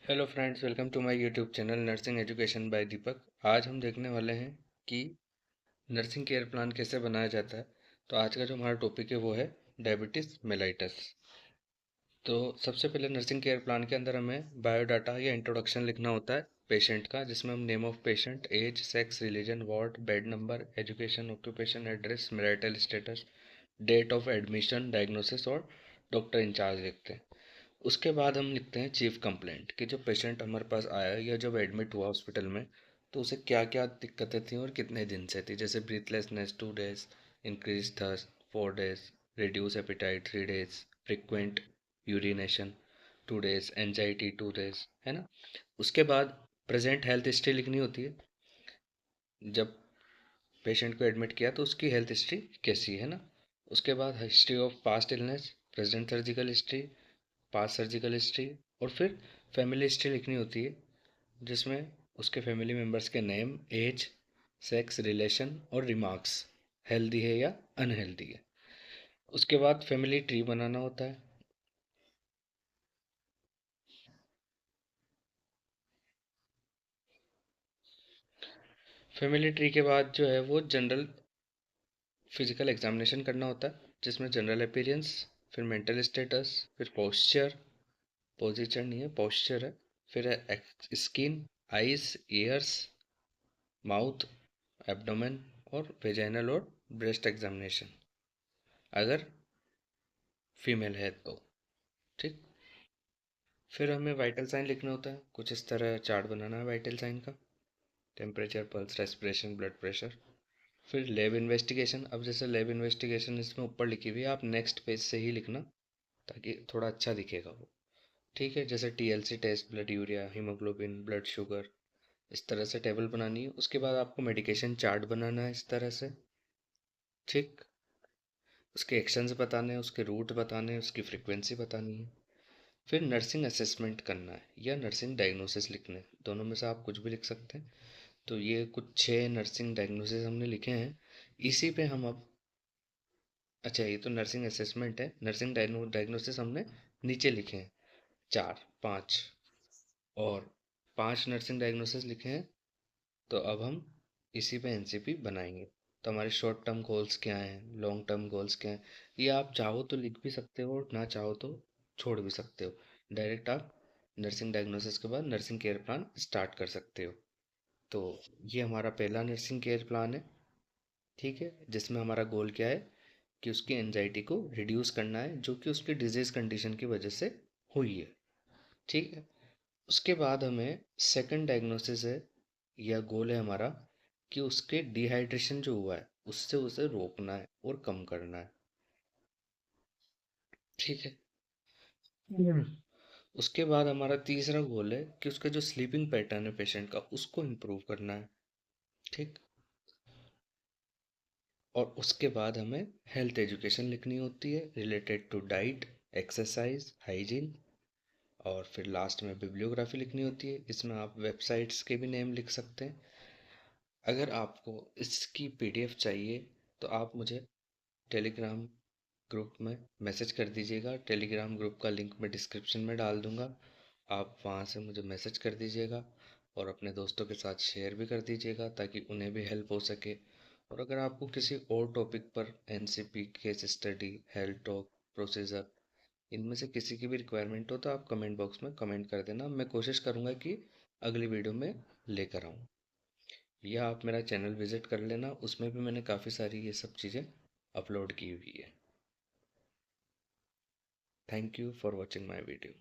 Hello friends, welcome to my YouTube channel nursing education by Deepak. आज हम देखने वाले हैं कि नर्सिंग केयर प्लान कैसे बनाया जाता है। तो आज का जो हमारा टॉपिक है वो है डायबिटीज़ मेलाइटस। तो सबसे पहले नर्सिंग केयर प्लान के अंदर हमें बायोडाटा या इंट्रोडक्शन लिखना होता है पेशेंट का, जिसमें हम name of patient, age, sex, religion, ward, bed number, education, occupation, address, marital status, date of admission, diagnosis और डॉक्टर इंचार्ज लिखते हैं। उसके बाद हम लिखते हैं चीफ कंप्लेंट कि जो पेशेंट हमारे पास आया या जब एडमिट हुआ हॉस्पिटल में, तो उसे क्या क्या दिक्कतें थी और कितने दिन से थी। जैसे breathlessness 2 days, increase thirst 4 days, reduce appetite 3 days, frequent urination 2 days, anxiety 2 days, है ना। उसके बाद प्रेजेंट हेल्थ हिस्ट्री लिखनी होती है। जब पेशेंट को एडमिट किया तो उसकी हेल्थ हिस्ट्री कैसी है ना। उसके बाद history of past illness, present surgical history, past surgical history, और फिर फैमिली हिस्ट्री लिखनी होती है, जिसमें उसके फैमिली मेम्बर्स के नेम, एज, सेक्स, रिलेशन और रिमार्क्स, हेल्दी है या अनहेल्दी है। उसके बाद फैमिली ट्री बनाना होता है। फैमिली ट्री के बाद जो है वो जनरल फिजिकल एग्जामिनेशन करना होता है, जिसमें जनरल अपीयरेंस, फिर मेंटल स्टेटस, फिर पोस्चर, पोजीशन नहीं है पोस्चर है, फिर है skin, eyes, years, mouth, abdomen और वेजाइनल और ब्रेस्ट एग्जामिनेशन अगर फीमेल है तो। ठीक। फिर हमें वाइटल साइन लिखना होता है, कुछ इस तरह चार्ट बनाना है वाइटल साइन का। Temperature, pulse, respiration, blood pressure. फिर लैब इन्वेस्टिगेशन। अब जैसे लैब इन्वेस्टिगेशन इसमें ऊपर लिखी हुई है, आप नेक्स्ट पेज से ही लिखना ताकि थोड़ा अच्छा दिखेगा वो। ठीक है। जैसे TLC test, blood urea, haemoglobin, blood sugar, इस तरह से टेबल बनानी है। उसके बाद आपको मेडिकेशन चार्ट बनाना है इस तरह से। ठीक। उसके एक्शंस बताने हैं, उसके रूट बताने हैं, उसकी फ्रीक्वेंसी बतानी है। फिर नर्सिंग असेसमेंट करना है या नर्सिंग डायग्नोसिस लिखने हैं। दोनों में से आप कुछ भी लिख सकते हैं। तो ये कुछ 6 नर्सिंग डायग्नोसिस हमने लिखे हैं। इसी पे हम अब, अच्छा ये तो नर्सिंग असेसमेंट है। नर्सिंग डायग्नोसिस हमने नीचे लिखे हैं, 4 5, और 5 नर्सिंग डायग्नोसिस लिखे हैं। तो अब हम इसी पे एनसीपी बनाएंगे। तो हमारे शॉर्ट टर्म गोल्स क्या हैं, लॉन्ग टर्म गोल्स क्या हैं, ये आप चाहो तो लिख भी सकते हो और ना चाहो तो छोड़ भी सकते हो। डायरेक्ट आप नर्सिंग डायग्नोसिस के बाद नर्सिंग केयर प्लान स्टार्ट कर सकते हो। तो ये हमारा पहला नर्सिंग केयर प्लान है। ठीक है। जिसमें हमारा गोल क्या है कि उसकी एंजाइटी को रिड्यूस करना है, जो कि उसकी डिजीज कंडीशन की वजह से हुई है। ठीक है। उसके बाद हमें सेकंड डायग्नोसिस है या गोल है हमारा कि उसके डिहाइड्रेशन जो हुआ है उससे उसे रोकना है और कम करना है। ठीक है। उसके बाद हमारा तीसरा गोल है कि उसका जो स्लीपिंग पैटर्न है पेशेंट का, उसको इम्प्रूव करना है। ठीक। और उसके बाद हमें हेल्थ एजुकेशन लिखनी होती है related to diet, exercise, hygiene. और फिर लास्ट में बिbliयोग्राफी लिखनी होती है। इसमें आप वेबसाइट्स के भी नेम लिख सकते हैं। अगर आपको इसकी पीडीएफ चाहिए तो आप मुझे टेलीग्राम ग्रुप में मैसेज कर दीजिएगा। टेलीग्राम ग्रुप का लिंक मैं डिस्क्रिप्शन में डाल दूंगा। आप वहाँ से मुझे मैसेज कर दीजिएगा और अपने दोस्तों के साथ शेयर भी कर दीजिएगा ताकि उन्हें भी हेल्प हो सके। और अगर आपको किसी और टॉपिक पर, NCP, case study, health talk, procedure, इनमें से किसी की भी रिक्वायरमेंट हो तो आप कमेंट बॉक्स में कमेंट कर देना। मैं कोशिश करूँगा कि अगली वीडियो में लेकर आऊँ। या आप मेरा चैनल विज़िट कर लेना, उसमें भी मैंने काफ़ी सारी ये सब चीज़ें अपलोड की हुई है। Thank you for watching my video.